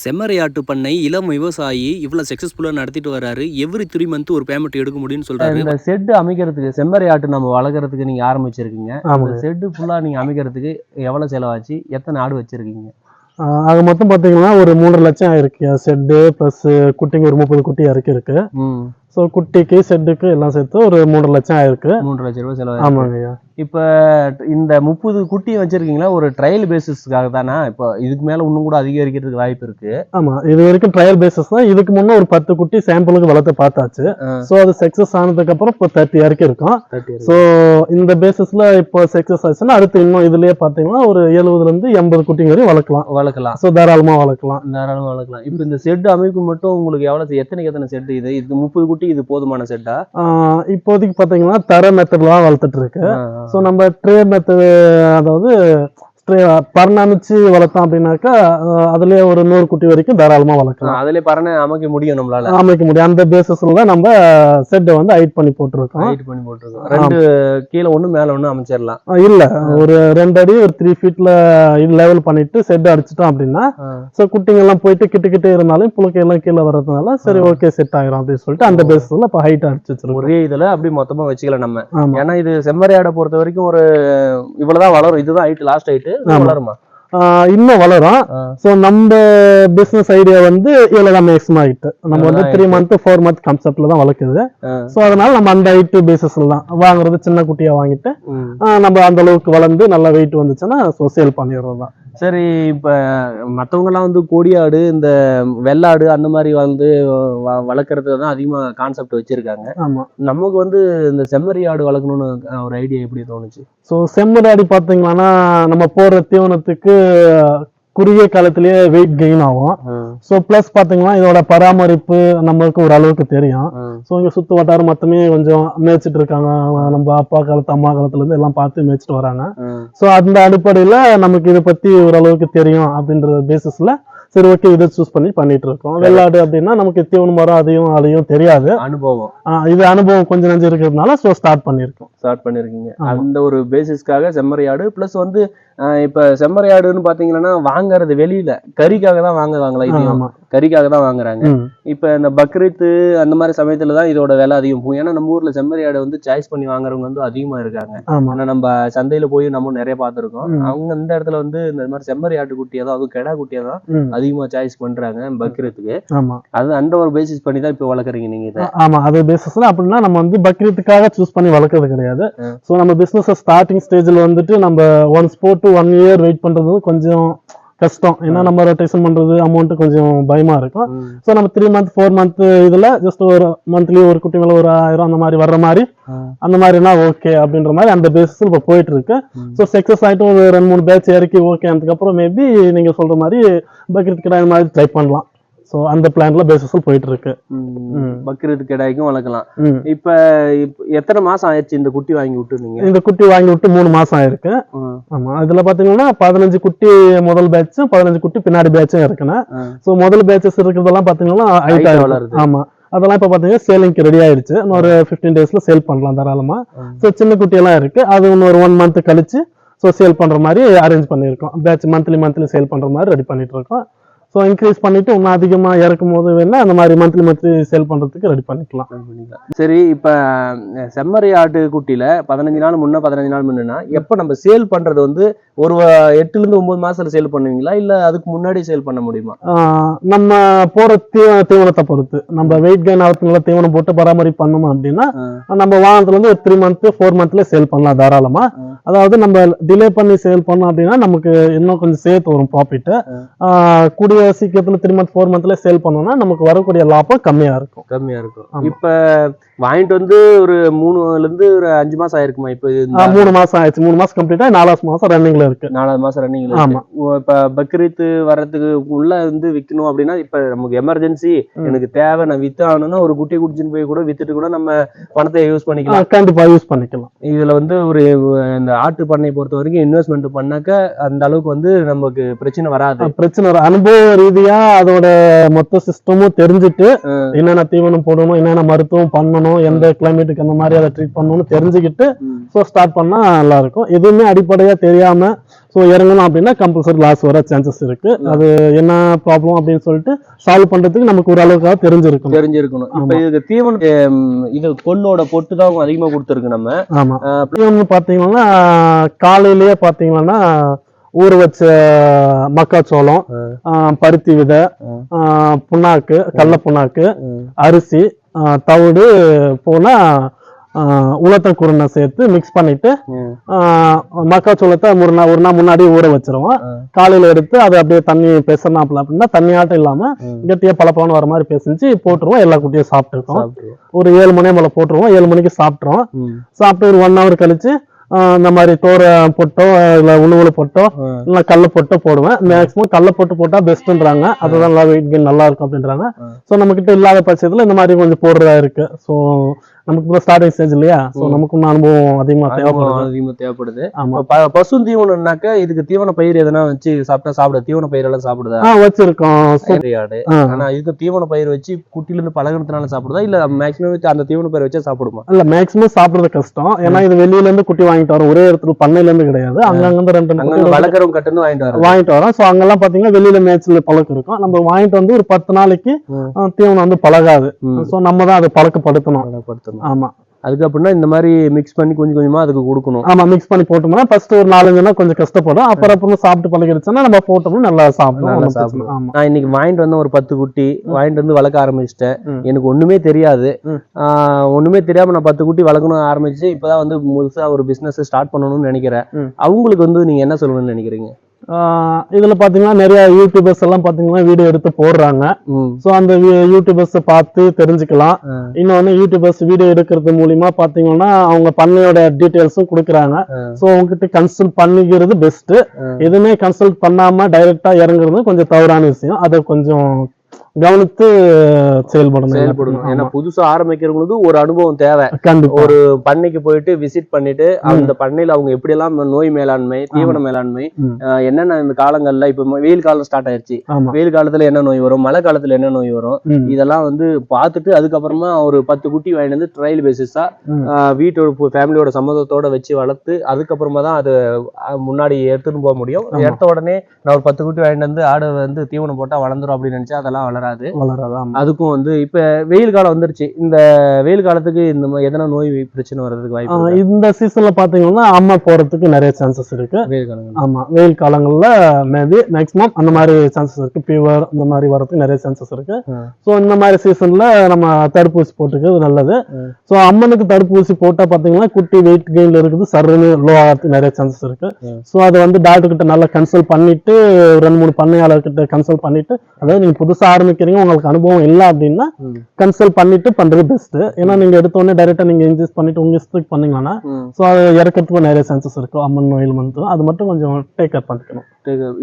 செம்மறியாட்டு பண்ணை இளம் விவசாயி இவ்வளவு சக்சஸ்ஃபுல்லா நடத்திட்டு வராரு. எவ்ரி 3 மந்த் ஒரு பேமெண்ட் எடுக்க முடியும்னு சொல்றாரு. இந்த செட் அமைக்கிறதுக்கு செம்மறி ஆட்டு நம்ம வளர்க்கறதுக்கு நீங்க ஆரம்பிச்சிருக்கீங்க. அந்த செட் ஃபுல்லா நீங்க அமைக்கிறதுக்கு எவ்வளவு செலவாச்சு? எத்தனை ஆடு வச்சிருக்கீங்க? அது மொத்தம் பாத்தீங்கன்னா ஒரு 3.5 லட்சம் ஆயிருக்கு. செட்டு பிளஸ் குட்டிங்க ஒரு 30 குட்டி இருக்கு. ஸோ குட்டிக்கு செட்டுக்கு எல்லாம் சேர்த்து ஒரு 3.5 லட்சம் ஆயிருக்கு. 3 லட்சம் ரூபாய் செலவு. ஆமாங்கய்யா. இப்போ இந்த 30 குட்டி வச்சிருக்கீங்களா ஒரு ட்ரையல் பேசிஸ்க்காக தானே? இப்போ இதுக்கு மேல இன்னும் கூட அதிகரிக்கிறதுக்கு வாய்ப்பு இருக்கு. ஆமா, இது வரைக்கும் ட்ரையல் பேசிஸ் தான். இதுக்கு முன்ன ஒரு 10 குட்டி சாம்பிளுக்கு வளர்த்து பார்த்தாச்சு. ஸோ அது சக்சஸ் ஆனதுக்கு அப்புறம் இப்போ 30 வரைக்கும் இருக்கும். ஸோ இந்த பேசிஸ்ல இப்போ சக்சஸ் ஆச்சுன்னா அடுத்து இன்னும் இதுலயே பாத்தீங்கன்னா ஒரு 70 இருந்து 80 குட்டிங்க வரையும் வளர்க்கலாம். ஸோ தாராளமா வளர்க்கலாம். இப்போ இந்த செட் அமைப்பு மட்டும் உங்களுக்கு எவ்வளவு, எத்தனை செட்? இது 30 குட்டி இது போதுமான செட்டா? இப்போதைக்கு பாத்தீங்கன்னா தர மெத்தட்ல தான் வளர்த்துட்டு இருக்கு. ஸோ நம்ம ட்ரே மெத்தட், அதாவது பரணமிச்சு வளர்த்தோம் அப்படின்னாக்கா அதுலயே ஒரு 100 குட்டி வரைக்கும் தாராளமா வளர்க்கலாம். அதுலயே பரண அமைக்க முடியும், நம்மளால அமைக்க முடியும். அந்த பேசிஸ்ல நம்ம செட்டை வந்து ஹைட் பண்ணி போட்டிருக்கோம். ரெண்டு கீழே ஒண்ணு மேல ஒண்ணு அமைச்சிடலாம். இல்ல, ஒரு 2 அடி ஒரு 3 ஃபீட்ல லெவல் பண்ணிட்டு செட் அடிச்சிட்டோம் அப்படின்னா சோ குட்டிங்க எல்லாம் போயிட்டு கிட்ட இருந்தாலும் புழுக்கை எல்லாம் கீழே வர்றதுனால சரி ஓகே செட் ஆயிரும் அப்படின்னு சொல்லிட்டு அந்த பேசிஸ்ல இப்ப ஹைட் அடிச்சு வச்சிருக்கோம். ஒரே இதுல அப்படி மொத்தமா வச்சுக்கலாம் நம்ம. ஏன்னா இது செம்மறியாடை பொறுத்த வரைக்கும் ஒரு இவ்வளவுதான் வளரும். இதுதான் ஹைட், லாஸ்ட் ஹைட். வளருமா? இன்னும் வளரும். சோ நம்ம பிசினஸ் ஐடியா வந்து இவ்வளவுதான் மேக்ஸிமம் ஹைட். நம்ம வந்து 3 மந்த் 4 மந்த் கான்செப்ட்ல தான் வளர்க்குது. சோ அதனால நம்ம அந்த ஹைட் பேசிஸ்ல தான் வாங்குறது. சின்ன குட்டியா வாங்கிட்டு நம்ம அந்த அளவுக்கு வளர்ந்து நல்ல வெயிட் வந்துச்சுன்னா சேல் பண்ணிடுறது தான். சரி, இப்ப மத்தவங்க எல்லாம் வந்து கொடியாடு, இந்த வெள்ளாடு அந்த மாதிரி வந்து வளர்க்கறது தான் அதிகமா கான்செப்ட் வச்சிருக்காங்க. ஆமா, நமக்கு வந்து இந்த செம்மறி ஆடு வளர்க்கணும்னு ஒரு ஐடியா எப்படி தோணுச்சு? ஸோ செம்மறி ஆடு பாத்தீங்கன்னா நம்ம போடுற தீவனத்துக்கு குறுகிய காலத்திலேயே வெயிட் கெயின் ஆகும். ஸோ பிளஸ் பாத்தீங்கன்னா இதோட பராமரிப்பு நம்மளுக்கு ஒரு அளவுக்கு தெரியும். ஸோ இங்க சுத்து வட்டாரம் மொத்தமே கொஞ்சம் மேய்ச்சிட்டு இருக்காங்க. நம்ம அப்பா காலத்து அம்மா காலத்துல இருந்து எல்லாம் பார்த்து மேய்ச்சிட்டு வராங்க. ஸோ அந்த அடிப்படையில நமக்கு இதை பத்தி ஓரளவுக்கு தெரியும் அப்படின்ற பேசிஸ்ல சரி ஓகே இதை சூஸ் பண்ணிட்டு இருக்கோம். வெள்ளாடு அப்படின்னா நமக்கு தீவனம் மரம் அதையும் தெரியாது. அனுபவம், இது அனுபவம் கொஞ்சம் நஞ்சு இருக்கிறதுனால ஸோ ஸ்டார்ட் பண்ணிருக்கீங்க. அந்த ஒரு பேசிஸ்க்காக செம்மறி ஆடு. பிளஸ் வந்து இப்ப செம்மறி ஆடுன்னு பாத்தீங்கன்னா வாங்குறது வெளியில கறிக்காக தான் வாங்குவாங்களா? இதையும் கறிக்காக தான் வாங்குறாங்க. இப்ப இந்த பக்ரீத் அந்த மாதிரி சமயத்துலதான் இதோட விலை அதிகம் போகும். ஏன்னா நம்ம ஊர்ல செம்மறி ஆடை வந்து சாய்ஸ் பண்ணி வாங்குறவங்க வந்து அதிகமா இருக்காங்க. ஆனா நம்ம சந்தையில போய் நம்ம நிறைய பார்த்திருக்கோம். அவங்க இந்த இடத்துல வந்து இந்த மாதிரி செம்மறி ஆட்டு குட்டியா தான், அதுவும் கெடா குட்டியா தான் அதிகமா சாய்ஸ் பண்றாங்க பக்ரீத்துக்கு. அது அந்த ஒரு பேசிஸ் பண்ணி தான் இப்ப வளர்க்குறீங்க நீங்க இதை? ஆமா, அது பேசிஸ்ல அப்படின்னா நம்ம வந்து பக்ரீத்துக்காக சூஸ் பண்ணி வளர்க்கறது கிடையாது. சோ நம்ம பிசினஸ் ஸ்டார்டிங் ஸ்டேஜ்ல வந்துட்டு நம்ம ஒன்ஸ் போட்டு 1 இயர் வெயிட் பண்றது கொஞ்சம் கஷ்டம். ஏன்னா நம்ம ரொட்டேஷன் பண்றது அமௌண்ட் கொஞ்சம் பயமா இருக்கும். சோ நம்ம 3 மந்த் 4 மந்த் இதுல ஜஸ்ட் ஒரு மந்த்லி ஒரு குட்டி மேல ஒரு 1000 அந்த மாதிரி வர்ற மாதிரி அந்த மாதிரினா ஓகே அப்படின்ற மாதிரி அந்த பேசிஸ்ல இப்ப போயிட்டு இருக்கு. சோ சக்சஸ் ஆயிட்டு ஒரு 2-3 பேட்ச் இறக்கி ஓகே அதுக்கப்புறம் மேபி நீங்க சொல்ற மாதிரி பக்ரீத் கிடா மாதிரி ட்ரை பண்ணலாம். சோ அந்த பிளான்ல பேசிஸ்ல போயிட்டு இருக்கு. பக்ரீத் கிடாய்க்கும் வளர்க்கலாம். இப்ப எத்தனை மாசம் ஆயிடுச்சு இந்த குட்டி வாங்கி விட்டு? நீங்க இந்த குட்டி வாங்கி விட்டு 3 மாசம் ஆயிருக்கு. ஆமா, இதுல பாத்தீங்கன்னா 15 குட்டி முதல் பேட்சும் 15 குட்டி பின்னாடி பேட்சும் இருக்குன்னா சோ முதல் பேட்சஸ் இருக்கிறதெல்லாம் பாத்தீங்கன்னா ஹைட்டா வளருது. ஆமா, அதெல்லாம் இப்ப பாத்தீங்கன்னா சேலிங்க்கு ரெடி ஆயிடுச்சு. இன்னொரு 15 டேஸ்ல சேல் பண்ணலாம் தாராளமா. சோ சின்ன குட்டி எல்லாம் இருக்கு. அது இன்னொரு 1 மந்த் கழிச்சு சோ சேல் பண்ற மாதிரி அரேஞ்ச் பண்ணிருக்கோம். பேட்ச் மந்த்லி சேல் பண்ற மாதிரி ரெடி பண்ணிட்டு இருக்கோம். ஸோ இன்க்ரீஸ் பண்ணிட்டு இன்னும் அதிகமா இறக்கும் போது வேணா அந்த மாதிரி மந்த்லி சேல் பண்றதுக்கு ரெடி பண்ணிக்கலாம். சரி, இப்ப செம்மறி ஆட்டு குட்டியில 15 நாள் முன்ன 15 நாள் முன்னா எப்ப நம்ம சேல் பண்றது வந்து ஒரு 8 இருந்து 9 மாசத்துல சேல் பண்ணுவீங்களா, இல்ல அதுக்கு முன்னாடி சேல் பண்ண முடியுமா? நம்ம போற தீவனத்தை பொறுத்து. நம்ம வெயிட் கெயின் ஆகிறதுனால தீவனம் போட்டு பராமரிப்பு பண்ணோம் அப்படின்னா நம்ம வாகனத்துல இருந்து ஒரு 3 மந்த் 4 மந்த்ல சேல் பண்ணலாம் தாராளமா. அதாவது நம்ம டிலே பண்ணி சேல் பண்ணோம் அப்படின்னா நமக்கு இன்னும் கொஞ்சம் சேர்த்து வரும் ப்ராஃபிட். கூடிய சீக்கிரத்துல 3 மந்த் 4 மந்த்ல சேல் பண்ணோம்னா நமக்கு வரக்கூடிய லாபம் கம்மியா இருக்கும். இப்ப வாங்கிட்டு வந்து ஒரு 3ல இருந்து ஒரு 5 மாசம் ஆயிருக்குமா? இப்ப 3 மாசம் ஆயிடுச்சு. 3 மாசம் கம்ப்ளீட்டா 4வது மாசம் ரன்னிங்ல இருக்கு. 4வது மாசம் ரன்னிங்ல. ஆமா, இப்ப பக்ரீத் வர்றதுக்கு உள்ள வந்து விக்கணும் அப்படின்னா இப்ப நமக்கு எமர்ஜென்சி எனக்கு தேவை, நான் வித்து ஆகணும்னா ஒரு குட்டி குடிச்சுன்னு போய் கூட வித்துட்டு கூட நம்ம பணத்தை யூஸ் பண்ணிக்கலாம். கண்டிப்பா யூஸ் பண்ணிக்கலாம். இதுல வந்து ஒரு இந்த ஆட்டு பண்ணை பொறுத்த வரைக்கும் இன்வெஸ்ட்மெண்ட் பண்ணாக்க அந்த அளவுக்கு வந்து நமக்கு பிரச்சனை வராது. அனுபவம் ரீதியா அதோட மொத்த சிஸ்டமும் தெரிஞ்சுட்டு என்னென்ன தீவனம் போடணும், என்னென்ன மருத்துவம் பண்ணணும், எந்த கிளைமேட்டுக்கு அந்த மாதிரி அதை ட்ரீட் பண்ணணும்னு தெரிஞ்சுக்கிட்டு ஸோ ஸ்டார்ட் பண்ணா நல்லா இருக்கும். எதுவுமே அடிப்படையா தெரியாம ஸோ இறங்கணும் அப்படின்னா கம்பல்சரி லாஸ் வர சான்சஸ் இருக்கு. அது என்ன ப்ராப்ளம் அப்படின்னு சொல்லிட்டு சால்வ் பண்றதுக்கு நமக்கு ஒரு அளவுக்காக தெரிஞ்சிருக்கணும். இப்ப இதுக்கு தீவனம் இது கொள்ளோட பொட்டு தான் அதிகமா கொடுத்துருக்கு நம்ம. ஆமா, தீவனம் பாத்தீங்கன்னா காலையிலேயே பாத்தீங்கன்னா ஊற வச்ச மக்காச்சோளம், பருத்தி விதை, புண்ணாக்கு, கடல புண்ணாக்கு, அரிசி, தவிடு போனா உலத்தக்குருணை சேர்த்து மிக்ஸ் பண்ணிட்டு மக்காச்சோளத்தை ஒரு நாள் முன்னாடி ஊற வச்சிருவோம். காலையில எடுத்து அதை அப்படியே தண்ணி பெசனாப்ல அப்படின்னா தண்ணி ஆட்டம் இல்லாம கட்டியா பழப்பழம் வர மாதிரி பேசிச்சு போட்டுருவோம். எல்லா குட்டியும் சாப்பிட்டுருக்கோம். ஒரு 7 மணி போல போட்டுருவோம். 7 மணிக்கு சாப்பிட்றோம். சாப்பிட்டு ஒரு 1 hour கழிச்சு இந்த மாதிரி தோர பொட்டோ இல்ல உணவுல பொட்டோ இல்ல கடல பொட்டோ போடுவேன். மேக்சிமம் கடல பொட்டு போட்டா பெஸ்ட்ன்றாங்க. அதுதான் நல்லா வெயிட் கெயின் நல்லா இருக்கும் அப்படின்றாங்க. சோ நம்ம கிட்ட இல்லாத பட்சத்துல இந்த மாதிரி கொஞ்சம் போடுறதா இருக்கு. சோ நமக்கு ஸ்டார்டிங் ஸ்டேஜ் இல்லையா, சோ நமக்கு அனுபவம் அதிகமா தேவைப்படுது. பசு தீவனம்னாக்க இதுக்கு தீவன பயிர் எதனா வச்சு சாப்பிட தீவன பயிர் எல்லாம் சாப்பிடுதா? வச்சிருக்கோம். ஆனா இதுக்கு தீவன பயிர் வச்சு குட்டில இருந்து பழகினதுனால சாப்பிடுதா இல்ல மேக்சிமம் அந்த தீவன பயிர் வச்சா சாப்பிடுமா? இல்ல மேக்சிமம் சாப்பிடுறது கஷ்டம். ஏன்னா இது வெளியில இருந்து குட்டி வாங்கிட்டு வரோம். ஒரே இடத்துல பண்ணையில இருந்து கிடையாது. அங்கிருந்து 2 வளர்க்குறவங்க கட்டு வாங்கிட்டு வரோம். சோ அங்கெல்லாம் பாத்தீங்கன்னா வெளியில மேய்ச்சல் பழக்கம் இருக்கும். நம்ம வாங்கிட்டு வந்து ஒரு 10 நாளைக்கு தீவனம் வந்து பழகாது. சோ நம்ம தான் அதை பழக்கப்படுத்தணும். ஆமா, அதுக்கு அப்படின்னா இந்த மாதிரி மிக்ஸ் பண்ணி கொஞ்சம் கொஞ்சமா அதுக்கு கொடுக்கணும். ஆமா, மிக்ஸ் பண்ணி போட்டோம்னா ஃபர்ஸ்ட் ஒரு 4-5 நாள் கொஞ்சம் கஷ்டப்படும். அப்புறம் சாப்பிட்டு பழகிடுச்சுன்னா நம்ம போட்டோம்னா நல்லா சாப்பிடுவோம். நான் இன்னைக்கு வாங்கிட்டு வந்து ஒரு 10 குட்டி வாங்கிட்டு வந்து வளர்க்க ஆரம்பிச்சிட்டேன். எனக்கு ஒண்ணுமே தெரியாது. ஒண்ணுமே தெரியாம நான் 10 குட்டி வளர்க்கணும் ஆரம்பிச்சு இப்பதான் வந்து முழுசா ஒரு பிசினஸ் ஸ்டார்ட் பண்ணணும்னு நினைக்கிறேன். அவங்களுக்கு வந்து நீங்க என்ன சொல்லணும்னு நினைக்கிறீங்க? இதுல பாத்தீங்கன்னா நிறைய யூடியூபர்ஸ் எல்லாம் பாத்தீங்கன்னா வீடியோ எடுத்து போடுறாங்க. சோ அந்த யூடியூபர்ஸ் பார்த்து தெரிஞ்சுக்கலாம். இன்னொன்னு யூடியூபர்ஸ் வீடியோ எடுக்கிறது மூலியமா பாத்தீங்கன்னா அவங்க பண்ணையோட டீடைல்ஸும் கொடுக்குறாங்க. சோ உங்ககிட்ட கன்சல்ட் பண்ணிக்கிறது பெஸ்ட். எதுவுமே கன்சல்ட் பண்ணாம டைரக்டா இறங்குறது கொஞ்சம் தவறான விஷயம். அதை கொஞ்சம் கவனித்து செயல்படணும். ஏன்னா புதுசா ஆரம்பிக்கிறவங்களுக்கு ஒரு அனுபவம் தேவை. ஒரு பண்ணைக்கு போயிட்டு விசிட் பண்ணிட்டு அந்த பண்ணையில அவங்க எப்படி எல்லாம் நோய் மேலாண்மை, தீவன மேலாண்மை, என்னென்ன இந்த காலங்கள்ல இப்ப வெயில் காலம் ஸ்டார்ட் ஆயிடுச்சு, வெயில் காலத்துல என்ன நோய் வரும், மழை காலத்துல என்ன நோய் வரும், இதெல்லாம் வந்து பார்த்துட்டு அதுக்கப்புறமா ஒரு 10 குட்டி வாங்கிட்டு வந்து ட்ரையல் பேசிஸா வீட்டோட ஃபேமிலியோட சம்மதத்தோட வச்சு வளர்த்து அதுக்கப்புறமா தான் அது முன்னாடி எடுத்துட்டு போக முடியும். எடுத்த உடனே நான் ஒரு 10 குட்டி வாங்கிட்டு வந்து ஆடு வந்து தீவனம் போட்டா வளர்ந்துரும் அப்படின்னு நினைச்சா அதெல்லாம் வளராது. அதுக்கும் வந்து இப்ப வெயில் காலம் வந்துருச்சு. இந்த வெயில் காலத்துக்கு இந்த எதனா நோய் பிரச்சனை வர்றதுக்கு வாய்ப்பு? இந்த சீசன்ல பாத்தீங்கன்னா அம்மா போறதுக்கு நிறைய சான்சஸ் இருக்கு. ஆமா, வெயில் காலங்கள்ல மேபி மேக்ஸிமம் அந்த மாதிரி சான்சஸ் இருக்கு. ஃபீவர் அந்த மாதிரி வரதுக்கு நிறைய சான்சஸ் இருக்கு. சோ இந்த மாதிரி சீசன்ல நம்ம தடுப்பூசி போட்டுக்கிறது நல்லது. சோ அம்மனுக்கு தடுப்பூசி போட்டா பாத்தீங்கன்னா குட்டி வெயிட் கெயின்ல இருக்குது, சர்ன்னு லோ ஆகிறதுக்கு நிறைய சான்சஸ் இருக்கு. சோ அதை வந்து டாக்டர் கிட்ட நல்லா கன்சல்ட் பண்ணிட்டு 2-3 பண்ணையாளர் கிட்ட கன்சல்ட் பண்ணிட்டு, அதாவது நீங்க புதுசா ஆரம்பிக்கிறீங்க உங்களுக்கு அனுபவம் இல்லை அப்படின்னா கன்சல்ட் பண்ணிட்டு பண்றது பெஸ்ட். ஏன்னா நீங்க எடுத்த உடனே டைரக்டா நீங்க இன்ஜெஸ்ட் பண்ணிட்டு உங்க இஷ்டத்துக்கு பண்ணீங்கன்னா சோ அது இறக்கிறதுக்கு நிறைய சான்சஸ் இருக்கும். அம்மன் நோயில் வந்து அது மட்டும் கொஞ்சம் டேக் கேர் பண்ணிக்கணும்.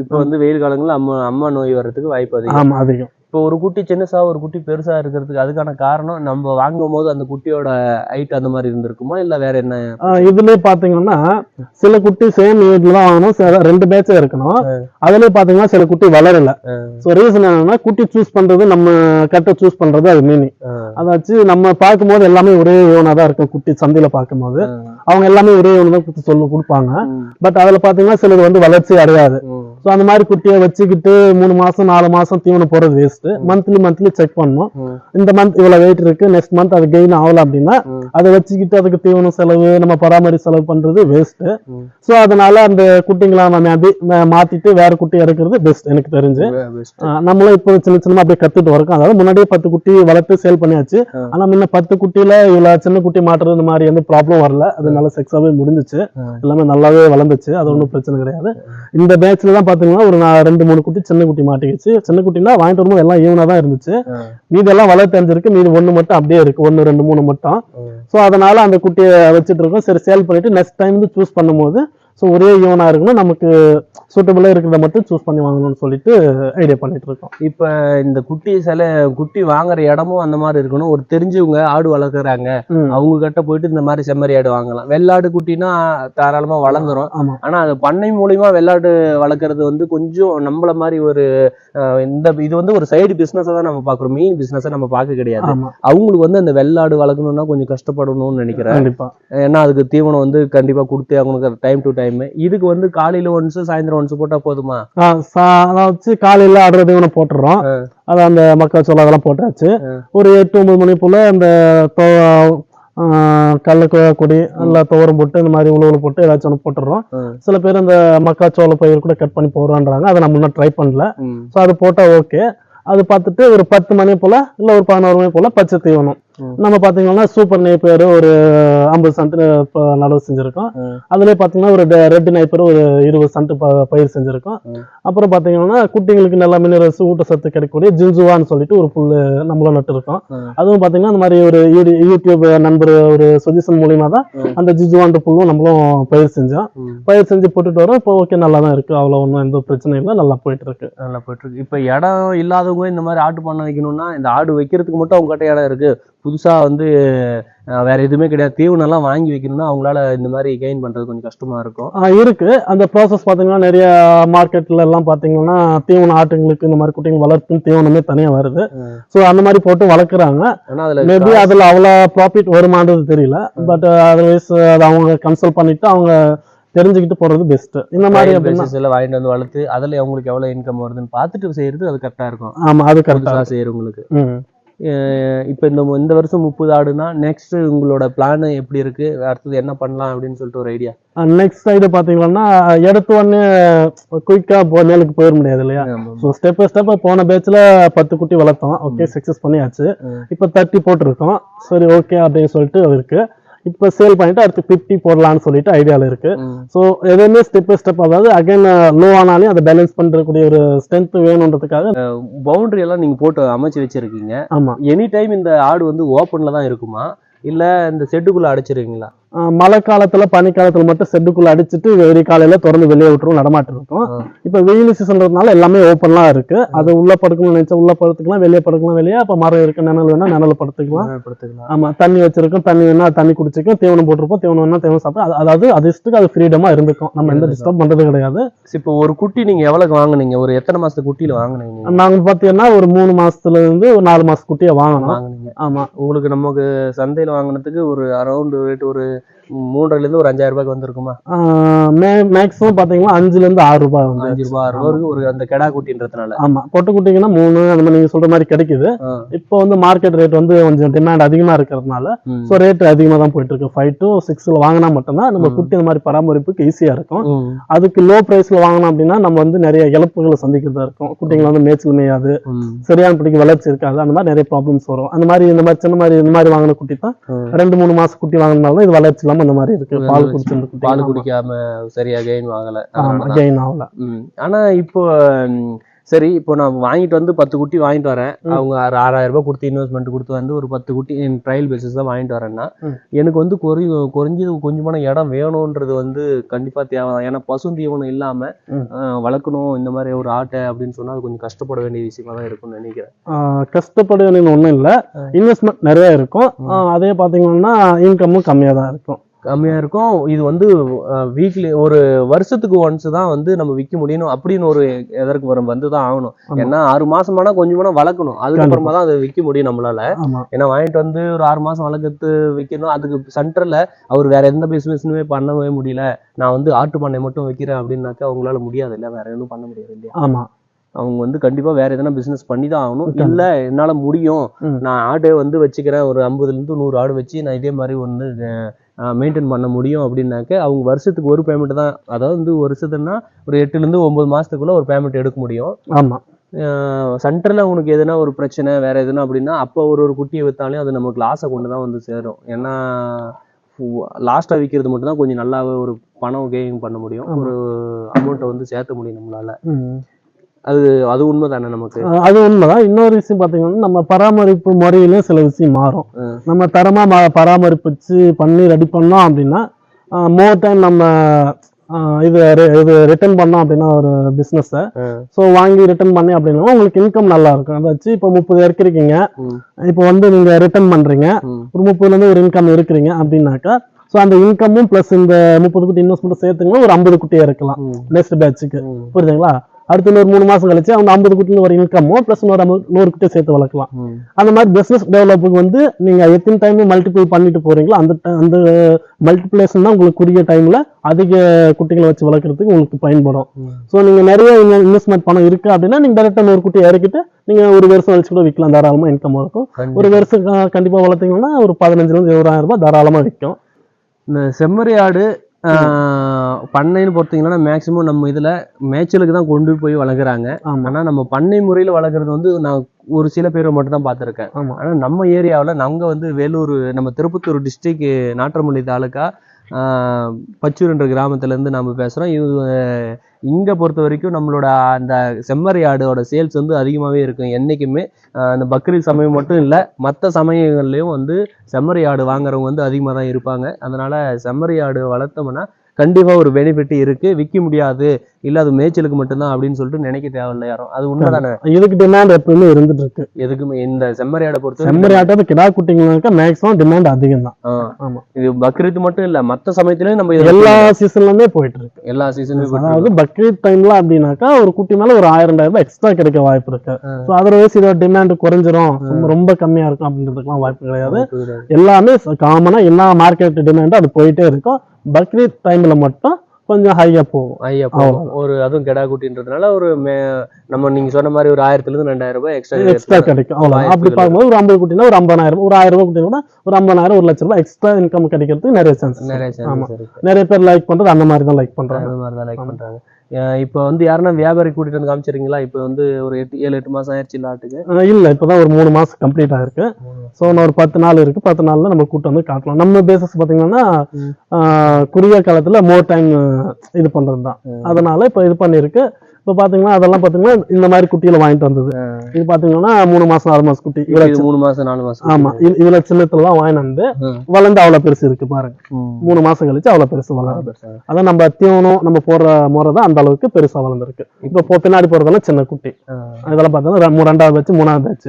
இப்ப வந்து வெயில் காலங்கள்ல அம்மா நோய் வர்றதுக்கு வாய்ப்பு அதிகம். ஆமா, அதிகம். இப்போ ஒரு குட்டி சின்னசா ஒரு குட்டி பெருசா இருக்கிறதுக்கு அதுக்கான காரணம் நம்ம வாங்கும் போது அந்த குட்டியோட ஹைட் அந்த மாதிரி இருந்திருக்குமா இல்ல வேற என்ன? இதுலயே பாத்தீங்கன்னா சில குட்டி சேம் ஏஜ்ல தான் வாங்கணும், 2 பேட்சா இருக்கணும். அதுலயே பாத்தீங்கன்னா சில குட்டி வளரல. சோ ரீசன் என்னன்னா குட்டி சூஸ் பண்றது நம்ம கரெக்டா சூஸ் பண்றது அது மீனிங். அதாச்சு நம்ம பார்க்கும்போது எல்லாமே ஒரே யோனா தான் இருக்கும். குட்டி சந்தையில பார்க்கும்போது அவங்க எல்லாமே ஒரே யோனா தான் கொடுப்பாங்க. பட் அதுல பாத்தீங்கன்னா சிலது வந்து வளர்ச்சி அடையாது. சோ அந்த மாதிரி குட்டியை வச்சுக்கிட்டு 3 மாசம் 4 மாசம் தீவனம் போறது வேஸ்ட். மந்த்லி செக் பண்ணணும். இந்த மந்த் இவ்வளவு வெயிட் இருக்கு, நெக்ஸ்ட் மந்த் அது கெயின் ஆகல அப்படின்னா அதை வச்சுக்கிட்டு அதுக்கு தீவனம் செலவு நம்ம பராமரி செலவு பண்றது வேஸ்ட். சோ அதனால அந்த குட்டிங்களை நம்ம மாத்திட்டு வேற குட்டி இறக்குறது பெஸ்ட் எனக்கு தெரிஞ்சு. நம்மளும் இப்போ சின்ன அப்படியே கத்துட்டு வரோம். அதாவது முன்னாடியே 10 குட்டி வளர்த்து சேல் பண்ணியாச்சு. ஆனா முன்ன 10 குட்டியில இவ்வளவு சின்ன குட்டி மாட்டுறது இந்த மாதிரி எந்த ப்ராப்ளம் வரல. அது நல்ல செக்ஸாவே முடிஞ்சிச்சு. எல்லாமே நல்லாவே வளர்ந்துச்சு. அது ஒன்றும் பிரச்சனை கிடையாது. இந்த பேட்ச்ல தான் பாத்தீங்கன்னா ஒரு 2-3 குட்டி சின்ன குட்டி மாட்டிக்கிச்சு. சின்ன குட்டினா வாங்கிட்டு வரும்போது எல்லாம் ஈவனா தான் இருந்துச்சு. மீதி எல்லாம் வளர்த்து தெரிஞ்சிருக்கு. மீதி 1 மட்டும் அப்படியே இருக்கு. 1, 2, 3 மட்டும். சோ அதனால அந்த குட்டியை வச்சுட்டு இருக்கோம். சரி சேல் பண்ணிட்டு நெக்ஸ்ட் டைம் சூஸ் பண்ணும்போது ஸோ ஒரே ஈவனா இருக்கணும், நமக்கு சூட்டபிளா இருக்கிறத மட்டும் சூஸ் பண்ணி வாங்கணும்னு சொல்லிட்டு ஐடியா பண்ணிட்டு இருக்கோம். இப்ப இந்த குட்டி வாங்குற இடமும் அந்த மாதிரி இருக்கணும். ஒரு தெரிஞ்சவங்க ஆடு வளர்க்குறாங்க, அவங்க கிட்ட போயிட்டு இந்த மாதிரி செம்மறி ஆடு வாங்கலாம். வெள்ளாடு குட்டினா தாராளமா வளர்ந்துரும். ஆனா அது பண்ணை மூலியமா வெள்ளாடு வளர்க்கறது வந்து கொஞ்சம் நம்மள மாதிரி ஒரு இது வந்து ஒரு சைடு பிசினஸா தான் நம்ம பாக்குறோம், மெயின் பிசினஸா நம்ம பார்க்க கிடையாது. அவங்களுக்கு வந்து அந்த வெள்ளாடு வளர்க்கணும்னா கொஞ்சம் கஷ்டப்படணும்னு நினைக்கிறேன். கண்டிப்பா. ஏன்னா அதுக்கு தீவனம் வந்து கண்டிப்பா கொடுத்து அவங்களுக்கு டைம் டு டைம். இதுக்கு வந்து காலையில ஒன்ஸ் சாயந்தரம் ஒன்ஸ் போட்டா போதுமா? வச்சு காலையில ஆடுற தீவனம் போட்டுறோம். அது அந்த மக்காச்சோளம் அதெல்லாம் போட்டாச்சு. ஒரு 8-9 மணி போல அந்த கடல கொடி நல்லா துவரம் போட்டு இந்த மாதிரி உழவுல போட்டு ஏதாச்சும் ஒன்று போட்டுடுறோம். சில பேர் அந்த மக்காச்சோள பயிர் கூட கட் பண்ணி போடுறான்றாங்க, அதை நம்ம இன்னும் ட்ரை பண்ணல. ஸோ அது போட்டா ஓகே. அது பார்த்துட்டு ஒரு 10 மணி போல இல்ல ஒரு 11 மணி போல பச்சை தீவனம். நம்ம பாத்தீங்கன்னா சூப்பர் நெய்ப்பர் ஒரு 50 சென்ட் நடவு செஞ்சிருக்கோம். அதுலயே பாத்தீங்கன்னா ஒரு ரெட் நெய்ப்பர் ஒரு 20 சென்ட் பயிர் செஞ்சிருக்கோம். அப்புறம் பாத்தீங்கன்னா குட்டிங்களுக்கு நல்லா மினரல்ஸ் ஊட்டச்சத்து கிடைக்கக்கூடிய ஜின்சுவான்னு சொல்லிட்டு ஒரு புல்லு நம்மளும் நட்டு இருக்கோம். அதுவும் பாத்தீங்கன்னா அந்த மாதிரி ஒரு யூடியூப் நண்பர் ஒரு சஜஷன் மூலியமா தான் அந்த ஜின்சுவான் புல்லும் நம்மளும் பயிர் செஞ்சோம். பயிர் செஞ்சு போட்டுட்டு வரோம். இப்போ ஓகே, நல்லா தான் இருக்கு, அவ்வளவு ஒன்றும் எந்த பிரச்சனையும் இல்லை, நல்லா போயிட்டு இருக்கு. இப்ப இடம் இல்லாதவங்க இந்த மாதிரி ஆட்டு பண்ண வைக்கணும்னா, இந்த ஆடு வைக்கிறதுக்கு மட்டும் அவங்க கிட்ட இடம் இருக்கு, புதுசா வந்து வேற எதுவுமே கிடையாது, தீவனம் எல்லாம் வாங்கி வைக்கணும்னா அவங்களால இந்த மாதிரி கெயின் பண்றது கொஞ்சம் கஷ்டமா இருக்கும். இருக்கு அந்த ப்ராசஸ் பாத்தீங்கன்னா நிறைய மார்க்கெட்ல எல்லாம் பாத்தீங்கன்னா தீவனம் ஆட்டுங்களுக்கு இந்த மாதிரி குட்டிங்க வளர்ப்பும் தீவனமே தனியா வருது. ஸோ அந்த மாதிரி போட்டு வளர்க்குறாங்க. மேபி அதுல அவ்வளவு ப்ராஃபிட் வருமானது தெரியல. பட் அதர்வைஸ் அதை அவங்க கன்சல்ட் பண்ணிட்டு அவங்க தெரிஞ்சுக்கிட்டு போறது பெஸ்ட். இந்த மாதிரி வாங்கிட்டு வந்து வளர்த்து அதுல அவங்களுக்கு எவ்வளவு இன்கம் வருதுன்னு பார்த்துட்டு செய்யறது அது கரெக்டா இருக்கும். ஆமா, அது கரெக்டா செய்யறவங்களுக்கு. இப்ப இந்த வருஷம் 30 ஆடுனா நெக்ஸ்ட் உங்களோட பிளான் எப்படி இருக்கு, அடுத்தது என்ன பண்ணலாம் அப்படின்னு சொல்லிட்டு ஒரு ஐடியா? நெக்ஸ்ட் சைடு பாத்தீங்கன்னா எடுத்த உடனே குயிக்கா மேலுக்கு போயிட முடியாது இல்லையா? ஸோ ஸ்டெப் பை ஸ்டெப் போன பேட்ச்ல 10 குட்டி வளர்த்தோம், ஓகே சக்சஸ் பண்ணியாச்சு. இப்ப 30 போட்டிருக்கோம், சரி ஓகே அப்படின்னு சொல்லிட்டு இருக்கு. இப்ப சேல் பண்ணிட்டு அடுத்து 50 போடலாம்னு சொல்லிட்டு ஐடியால இருக்கு. ஸோ எதுவுமே ஸ்டெப் பை ஸ்டெப், அதாவது அகைன் லோ ஆனாலும் அதை பேலன்ஸ் பண்றக்கூடிய ஒரு ஸ்ட்ரென்த் வேணும்ன்றதுக்காக பவுண்டரி எல்லாம் நீங்க போட்டு அமைச்சு வச்சிருக்கீங்க. ஆமா, எனி டைம் இந்த ஆடு வந்து ஓப்பன்ல தான் இருக்குமா இல்ல இந்த செட்டுக்குள்ள அடைச்சிருவீங்களா? மழை காலத்துல பனி காலத்துல மட்டும் செட்டுக்குள்ள அடிச்சுட்டு வெறி காலையில திறந்து வெளியே விட்டுரும், நடமாட்டு இருக்கும். இப்ப வெயில் சீசன்றதுனால எல்லாமே ஓப்பன்லாம் இருக்கு. அது உள்ள படுக்கணும்னு நினைச்சா உள்ள படுத்துக்கலாம், வெளியே படுக்கலாம் வெளியே. அப்ப மரம் இருக்கு, நிழல் வேணா நிழல படுத்துக்கலாம். ஆமா, தண்ணி வச்சிருக்கோம், தண்ணி வேணா தண்ணி குடிச்சிக்கும், தீவனம் போட்டிருப்போம், தீவனம் வேணா தீவனம் சாப்பிடும். அதாவது அது இஷ்டத்துக்கு அது ஃப்ரீடமா இருந்துக்கும், நம்ம எந்த டிஸ்டர்ப் பண்றது கிடையாது. இப்போ ஒரு குட்டி நீங்க எவ்வளவு வாங்குனீங்க, ஒரு எத்தனை மாசத்து குட்டியில வாங்குனீங்க? நாங்க பாத்தீங்கன்னா ஒரு 3 மாசத்துல இருந்து ஒரு 4 மாச குட்டியா வாங்கினீங்க. ஆமா, உங்களுக்கு நமக்கு சந்தையில வாங்கினதுக்கு ஒரு அரௌண்ட் ரேட் ஒரு 3,000 இருந்து ஒரு 5,000 ரூபாய்க்கு வந்திருக்குமா? மேக்ஸிமம் பாத்தீங்கன்னா 5 இருந்து 6 ரூபாய் வந்து 5 ரூபாய் 6 ரூபாய்க்கு ஒரு அந்த கெடா குட்டின்றதுனால. ஆமா, பொட்டை குட்டிங்கன்னா 3 அந்த மாதிரி நீங்க சொல்ற மாதிரி கிடைக்குது. இப்போ வந்து மார்க்கெட் ரேட் வந்து கொஞ்சம் டிமாண்ட் அதிகமா இருக்கிறதுனால ஸோ ரேட் அதிகமா தான் போயிட்டு இருக்கு. 5 to 6 வாங்கினா மட்டும்தான் நம்ம குட்டி இந்த மாதிரி பராமரிப்புக்கு ஈஸியா இருக்கும். அதுக்கு லோ பிரைஸ்ல வாங்கினோம் அப்படின்னா நம்ம வந்து நிறைய இழப்புகளை சந்திக்கிறதா இருக்கும். குட்டிங்களை வந்து மேய்ச்சல் மேயாது, சரியான பிடிக்க வளர்ச்சி இருக்காது, அந்த மாதிரி நிறைய ப்ராப்ளம்ஸ் வரும். அந்த மாதிரி இந்த மாதிரி சின்ன மாதிரி இந்த மாதிரி வாங்கின குட்டி தான் 2-3 மாசம் குட்டி வாங்கினாலும் இது வளர்ச்சி இல்லாம இந்த மாதிரி இருக்கு. பால் குடிக்காம சரியா கெயின் ஆகல. ஆனா இப்போ சரி, இப்போ நான் வாங்கிட்டு வந்து 10 குட்டி வாங்கிட்டு வரேன், அவங்க 6,000 ரூபாய் கொடுத்து இன்வெஸ்ட்மெண்ட் கொடுத்து வந்து ஒரு 10 குட்டி ட்ரையல் பேசிஸ் தான் வாங்கிட்டு வரேன்னா எனக்கு வந்து குறைஞ்சது கொஞ்சமான இடம் வேணும்ன்றது வந்து கண்டிப்பா தேவை. ஏன்னா பசுந்தீவனம் இல்லாம வளர்க்கணும் இந்த மாதிரி ஒரு ஆட்டை அப்படின்னு சொன்னா அது கொஞ்சம் கஷ்டப்பட வேண்டிய விஷயமா தான் இருக்கும்னு நினைக்கிறேன். கஷ்டப்பட வேண்டியது ஒண்ணும் இல்லை, இன்வெஸ்ட்மெண்ட் நிறைய இருக்கும். அதே பாத்தீங்கன்னா இன்கமும் கம்மியா தான் இருக்கும். இது வந்து வீக்லி ஒரு வருஷத்துக்கு ஒன்ஸ் தான் வந்து நம்ம விற்க முடியணும் அப்படின்னு ஒரு எதற்கு வரும் வந்து தான் ஆகணும். ஏன்னா 6 மாசமானா கொஞ்சமா வளர்க்கணும், அதுக்கப்புறமா தான் அதை விற்க முடியும் நம்மளால. ஏன்னா வாங்கிட்டு வந்து ஒரு 6 மாசம் வளர்க்கறது விற்கணும், அதுக்கு சென்டர்ல அவர் வேற எந்த பிசினஸ்னுமே பண்ணவே முடியல, நான் வந்து ஆட்டு பண்ணை மட்டும் வைக்கிறேன் அப்படின்னாக்கா அவங்களால முடியாது இல்ல, வேற எதுவும் பண்ண முடியாது இல்லையா? ஆமா, அவங்க வந்து கண்டிப்பா வேற எதனா பிசினஸ் பண்ணி தான் ஆகணும். இல்ல என்னால முடியும், நான் ஆடு வந்து வச்சுக்கிறேன், ஒரு 50 இருந்து 100 ஆடு வச்சு நான் இதே மாதிரி வந்து மெயின்டைன் பண்ண முடியும் அப்படின்னாக்க அவங்க வருஷத்துக்கு ஒரு பேமெண்ட் தான், அதாவது வந்து வருஷத்துனா ஒரு 8 இருந்து 9 மாசத்துக்குள்ள ஒரு பேமெண்ட் எடுக்க முடியும். ஆமா, சென்டர்ல உனக்கு எதுனா ஒரு பிரச்சனை வேற எதுனா அப்படின்னா அப்போ ஒரு குட்டியை வித்தாலும் அது நமக்கு லாஸை கொண்டு தான் வந்து சேரும். ஏன்னா லாஸ்டா விற்கிறது மட்டும் தான் கொஞ்சம் நல்லாவே ஒரு பணம் கெயின் பண்ண முடியும், ஒரு அமௌண்ட்டை வந்து சேர்த்த முடியும் நம்மளால. அது உண்மைதானே? நமக்கு அது உண்மைதான். இன்னொரு விஷயம் பாத்தீங்கன்னா நம்ம பராமரிப்பு முறையிலும் சில விஷயம் மாறும். நம்ம தரமா பராமரிப்பு பண்ணி ரெடி பண்ணோம் அப்படின்னா மோர் டைம் நம்ம இது ரிட்டர்ன் பண்ணோம் அப்படின்னா ஒரு பிசினஸ், ஸோ வாங்கி ரிட்டர்ன் பண்ணி அப்படின்னா உங்களுக்கு இன்கம் நல்லா இருக்கும். அதை வச்சு இப்போ 30 இறக்கிருக்கீங்க, இப்போ வந்து நீங்க ரிட்டர்ன் பண்றீங்க, ஒரு 30ல இருந்து ஒரு இன்கம் இருக்கிறீங்க அப்படின்னாக்கா, ஸோ அந்த இன்கமும் பிளஸ் இந்த 30 குட்டி இன்வெஸ்ட்மெண்ட் சேர்த்துங்கன்னா ஒரு 50 குட்டியா இருக்கலாம் நெக்ஸ்ட் பேட்சுக்கு. புரியுதுங்களா? அடுத்து ஒரு 3 மாசம் கழிச்சு அவங்க 50 குட்டில ஒரு இன்கமும் பிளஸ் 100 குட்டியை சேர்த்து வளர்க்கலாம். அந்த மாதிரி பிசினஸ் டெவலப்புக்கு வந்து நீங்க எத்தனை டைம் மல்டிபிள் பண்ணிட்டு போறீங்களோ அந்த மல்டிபிளேஷன் தான் உங்களுக்கு குறுகிய டைம்ல அதிக குட்டிகளை வச்சு வளர்க்கறதுக்கு உங்களுக்கு பயன்படும். ஸோ நீங்க நிறைய இன்வெஸ்ட்மெண்ட் பணம் இருக்கு அப்படின்னா நீங்க டேரக்டா 100 குட்டி இறக்கிட்டு நீங்க ஒரு வருஷம் கழிச்சு கூட விற்கலாம், தாராளமா இன்கம் இருக்கும். ஒரு வருஷம் கண்டிப்பா வளர்த்தீங்கன்னா ஒரு 15,000 to 20,000 ரூபாய் தாராளமா விற்கும். இந்த செம்மறி ஆடு பண்ணைன்னு பொறுத்தீங்கன்னா மேக்சிமம் நம்ம இதுல மேய்ச்சலுக்கு தான் கொண்டு போய் வளர்க்குறாங்க. ஆனா நம்ம பண்ணை முறையில வளர்க்குறது வந்து நான் ஒரு சில பேரை மட்டும் தான் பார்த்துருக்கேன். ஆனா நம்ம ஏரியாவில் நாங்க வந்து வேலூர், நம்ம திருப்பத்தூர் டிஸ்ட்ரிக்ட் நாற்றமல்லி தாலுக்கா பச்சூர்ன்ற கிராமத்துல இருந்து நம்ம பேசுறோம். இது இங்க பொறுத்த வரைக்கும் நம்மளோட அந்த செம்மறி ஆடோட சேல்ஸ் வந்து அதிகமாகவே இருக்கும் என்னைக்குமே. அந்த பக்ரீத் சமயம் மட்டும் இல்லை, மற்ற சமயங்கள்லயும் வந்து செம்மறி ஆடு வாங்குறவங்க வந்து அதிகமாக தான் இருப்பாங்க. அதனால செம்மறி ஆடு வளர்த்தோம்னா கண்டிப்பா ஒரு பெனிஃபிட் இருக்கு. விற்க முடியாது, இல்ல அது மேய்ச்சலுக்கு மட்டும்தான் அப்படின்னு சொல்லிட்டு நினைக்க தேவையில்லை யாரும். அது உண்மைதானே? இதுக்கு டிமாண்ட் எப்பவுமே இருந்துட்டு இருக்கு. எதுக்குமே இந்த செம்மறி ஆடை பொறுத்த செம்மறி ஆட்டை கிடா குட்டிங்களுக்கு மேக்ஸிமம் டிமாண்ட் அதிகம் தான். ஆமா, இது பக்ரீத் மட்டும் இல்ல, மற்ற சமயத்திலயும் நம்ம எல்லா சீசன்லயுமே போயிட்டு இருக்கு. எல்லா சீசன்லயும் அதாவது பக்ரீத் டைம்ல அப்படின்னாக்கா ஒரு குட்டி மேல ஒரு 1000-2000 ரூபாய் எக்ஸ்ட்ரா கிடைக்க வாய்ப்பு இருக்கு. ஸோ அதர்வைஸ் இதோட டிமாண்ட் குறைஞ்சிரும், ரொம்ப கம்மியா இருக்கும் அப்படின்றதுக்குலாம் வாய்ப்பு கிடையாது. எல்லாமே காமனா என்ன மார்க்கெட் டிமாண்டோ அது போயிட்டே இருக்கும். பக்ரீத் டைம்ல மட்டும் கொஞ்சம் ஹையா போகும். ஒரு அதுவும் கெடா குட்டின்றதுனால ஒரு நம்ம நீங்க சொன்ன மாதிரி ஒரு 1000 to 2000 ரூபாய் எக்ஸ்ட்ரா கிடைக்கும். அவ்வளவு. அப்படி பார்க்கும்போது ஒரு 50 குட்டினா ஒரு 50,000, ஒரு 1000 ரூபாய் குட்டினா ஒரு 50,000, 1 லட்சம் ரூபாய் எக்ஸ்ட்ரா இன்கம் கிடைக்கிறதுக்கு நிறைய சான்ஸ். நிறைய பேர் லைக் பண்றது அந்த மாதிரி தான் லைக் பண்றாங்க. இப்ப வந்து யாருன்னா வியாபாரி கூட்டிட்டு வந்து காமிச்சிருக்கீங்களா? இப்ப வந்து ஒரு 7-8 மாசம் ஆயிடுச்சு ஆட்டுக்கு? இல்ல, இப்பதான் ஒரு 3 மாசம் கம்ப்ளீட் ஆயிருக்கு. சோ ஒரு 10 நாள் இருக்கு. 10 நாள்ல நம்ம கூட்டு வந்து காட்டலாம். நம்ம பேசஸ் பாத்தீங்கன்னா குறுகிய காலத்துல மோர் டைம் இது பண்றதுதான். அதனால இப்ப இது பண்ணிருக்கு. இப்ப பாத்தீங்கன்னா அதெல்லாம் பாத்தீங்கன்னா இந்த மாதிரி குட்டியில வாங்கிட்டு வந்தது. இது பாத்தீங்கன்னா 3 மாசம் 4 மாசம் குட்டி. 3 மாசம் 4 மாசம். ஆமா, இதுல சின்னத்துலதான் வாங்கிட்டு வந்து வளர்ந்து அவ்வளவு பெருசு இருக்கு பாருங்க. 3 மாசம் கழிச்சு அவ்வளவு பெருசு வளருது. அதான் நம்ம தீவனம் நம்ம போடுற முறை தான் அந்த அளவுக்கு பெருசா வளர்ந்துருக்கு. இப்ப பின்னாடி போறதெல்லாம் சின்ன குட்டி. இதெல்லாம் பாத்தீங்கன்னா 2வது பேட்ச் 3வது பேட்ச்.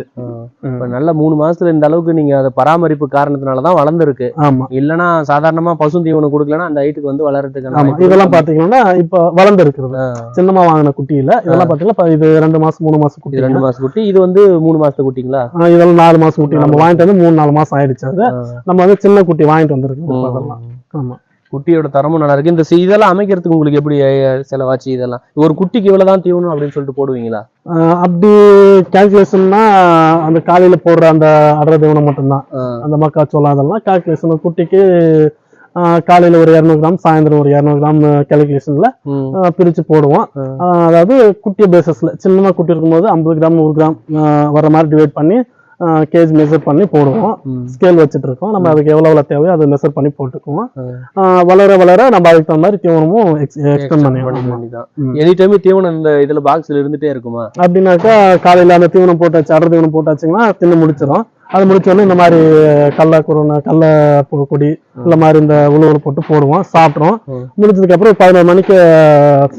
நல்ல 3 மாசத்துல இந்த அளவுக்கு நீங்க அதை பராமரிப்பு காரணத்தினாலதான் வளர்ந்துருக்கு. ஆமா, இல்லன்னா சாதாரணமா பசு தீவனம் கொடுக்கலன்னா அந்த ஹைட்டுக்கு வந்து வளர்றதுக்கு. இதெல்லாம் பாத்தீங்கன்னா இப்ப வளர்ந்து இருக்குது. சின்னமா வாங்கின குட்டி இல்ல, இதெல்லாம் பாத்தீங்கன்னா இது 2 மாசம் 3 மாசம் குட்டி. 2 மாசம் குட்டி. இது வந்து 3 மாசத்து குட்டிங்களா? இதெல்லாம் 4 மாசம் குட்டி. நம்ம வாங்கிட்டு வந்து 3-4 மாசம் ஆயிடுச்சு. அது நம்ம வந்து சின்ன குட்டி வாங்கிட்டு வந்திருக்கு. ஆமா, குட்டியோட தரமும் நல்லா இருக்கு. இந்த இதெல்லாம் அமைக்கிறதுக்கு உங்களுக்கு எப்படி செலவாச்சு? இதெல்லாம் ஒரு குட்டிக்கு இவ்வளவுதான் தீவனம் அப்படின்னு சொல்லிட்டு போடுவீங்களா? அப்படி கால்குலேஷன்னா அந்த காலையில போடுற அந்த அடர் தீவனம் மட்டும்தான். அந்த மக்காச்சோளம் அதெல்லாம் கால்குலேஷன் குட்டிக்கு காலையில ஒரு 200 கிராம், சாயந்தரம் ஒரு 200 கிராம் கால்குலேஷன்ல பிரிச்சு போடுவோம். அதாவது குட்டி பேசஸ்ல சின்னமா குட்டி இருக்கும்போது 50 கிராம் 100 கிராம் வர மாதிரி டிவைட் பண்ணி கேஜ் மெஷர் பண்ணி போடுவோம். ஸ்கேல் வச்சுட்டு இருக்கோம். நம்ம அதுக்கு எவ்வளவு தேவையோ அதை மெஷர் பண்ணி போட்டுக்குவோம். வளர வளர நம்ம அதுக்கு தகுந்த மாதிரி தீவனமும் எக்ஸ்டெண்ட் பண்ணிடுவோம். எனி டைம் தீவனம் இந்த இதுல பாக்ஸ்ல இருந்துட்டே இருக்குமா? அப்படின்னாக்கா காலையில அந்த தீவனம் போட்டாச்சு, அடர் தீவனம் போட்டாச்சுங்கன்னா தின்னு முடிச்சிடும். அது முடிச்சோடனே இந்த மாதிரி கடல கொடி இந்த மாதிரி இந்த உழுவல் போட்டு போடுவோம், சாப்பிட்றோம். முடிச்சதுக்கு அப்புறம் 11 மணிக்கு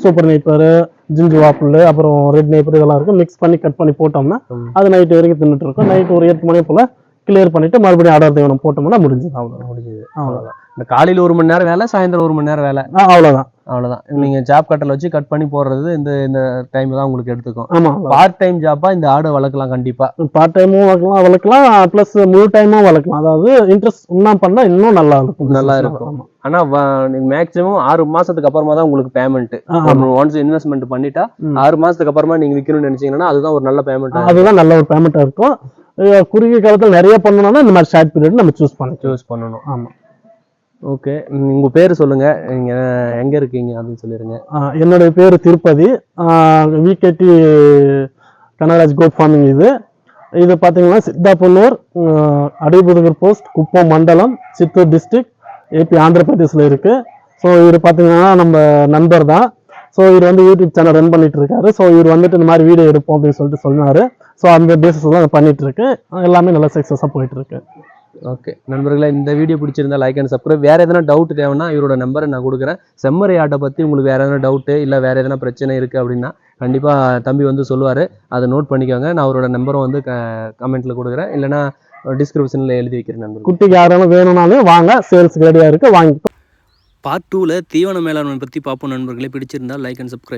சூப்பர் நெய்ப்பர், ஜிஞ்சு வாப்பிள், அப்புறம் ரெட் நெய்ப்பர் இதெல்லாம் இருக்கும். மிக்ஸ் பண்ணி கட் பண்ணி போட்டோம்னா அது நைட் வரைக்கும் தின்னுட்டு இருக்கும். நைட் ஒரு 8 மணி போல கிளியர் பண்ணிட்டு மறுபடியும் அடர் தீவனம் போட்டோம்னா முடிஞ்சது. அவ்வளவுதான். இந்த காலையில 1 மணி நேரம் வேலை, சாயந்தரம் 1 மணி நேரம் வேலை. அவ்வளவுதான். நீங்க ஜாப் கட்டல வச்சு கட் பண்ணி போடுறது இந்த டைம் தான் உங்களுக்கு எடுத்துக்கும். ஆமா, பார்ட் டைம் ஜாப்பா இந்த ஆடு வளர்க்கலாம். கண்டிப்பா பார்ட் டைமும் வளர்க்கலாம், பிளஸ் முழு டைமும் வளர்க்கலாம். அதாவது இன்ட்ரெஸ்ட் இன்னும் பண்ணா இன்னும் நல்லா இருக்கும். ஆனா மேக்சிமம் 6 மாசத்துக்கு அப்புறமா தான் உங்களுக்கு பேமெண்ட். ஒன்ஸ் இன்வெஸ்ட்மெண்ட் பண்ணிட்டா 6 மாசத்துக்கு அப்புறமா நீங்க விற்கணும்னு நினைச்சீங்கன்னா அதுதான் ஒரு நல்ல பேமெண்ட். அதுதான் நல்ல ஒரு பேமெண்டா இருக்கும். குறுகிய காலத்துல நிறைய பண்ணணும்னா இந்த மாதிரி ஷார்ட் பீரியட் நம்ம சூஸ் பண்ணணும். ஆமா, ஓகே. உங்க பேரு சொல்லுங்க, நீங்க எங்க இருக்கீங்க அப்படின்னு சொல்லிருங்க. என்னுடைய பேரு Tirupati, VKT Kanagaraj goat farming. இது பாத்தீங்கன்னா சித்தாபுன்னூர், அடிபுதுகர் போஸ்ட், குப்பம் மண்டலம், சித்தூர் டிஸ்ட்ரிக்ட், AP ஆந்திர பிரதேஷ்ல இருக்கு. ஸோ இவர் பாத்தீங்கன்னா நம்ம நண்பர் தான். ஸோ இவர் வந்து யூடியூப் சேனல் ரன் பண்ணிட்டு இருக்காரு. ஸோ இவர் வந்துட்டு இந்த மாதிரி வீடியோ எடுப்போம் அப்படின்னு சொல்லிட்டு சொன்னாரு. ஸோ அந்த பேசிஸ் தான் பண்ணிட்டு இருக்கு. எல்லாமே நல்ல சக்சஸா போயிட்டு இருக்கு. ஓகே நண்பர்களே, இந்த வீடியோ பிடிச்சிருந்தா லைக் அண்ட் சப்ஸ்கிரைப். வேற எதனா டவுட் தேவைன்னா இவரோட நம்பரை நான் கொடுக்குறேன். செம்மறி ஆட்டை பற்றி உங்களுக்கு வேற எதனா டவுட்டு இல்லை வேற எதனா பிரச்சனை இருக்குது அப்படின்னா கண்டிப்பாக தம்பி வந்து சொல்லுவார். அதை நோட் பண்ணிக்கோங்க. நான் அவரோட நம்பரை வந்து கமெண்ட்டில் கொடுக்குறேன், இல்லைனா டிஸ்கிரிப்ஷனில் எழுதி வைக்கிறேன். நண்பர்கள் குட்டிக்கு யாராலும் வேணும்னாலும் வாங்க, சேல்ஸ் ரெடியாக இருக்குது, வாங்கி. பார்ட் 2ல தீவன மேலாண்மை பற்றி பார்ப்போம் நண்பர்களே. பிடிச்சிருந்தா லைக் அண்ட் சப்ஸ்கிரைப்.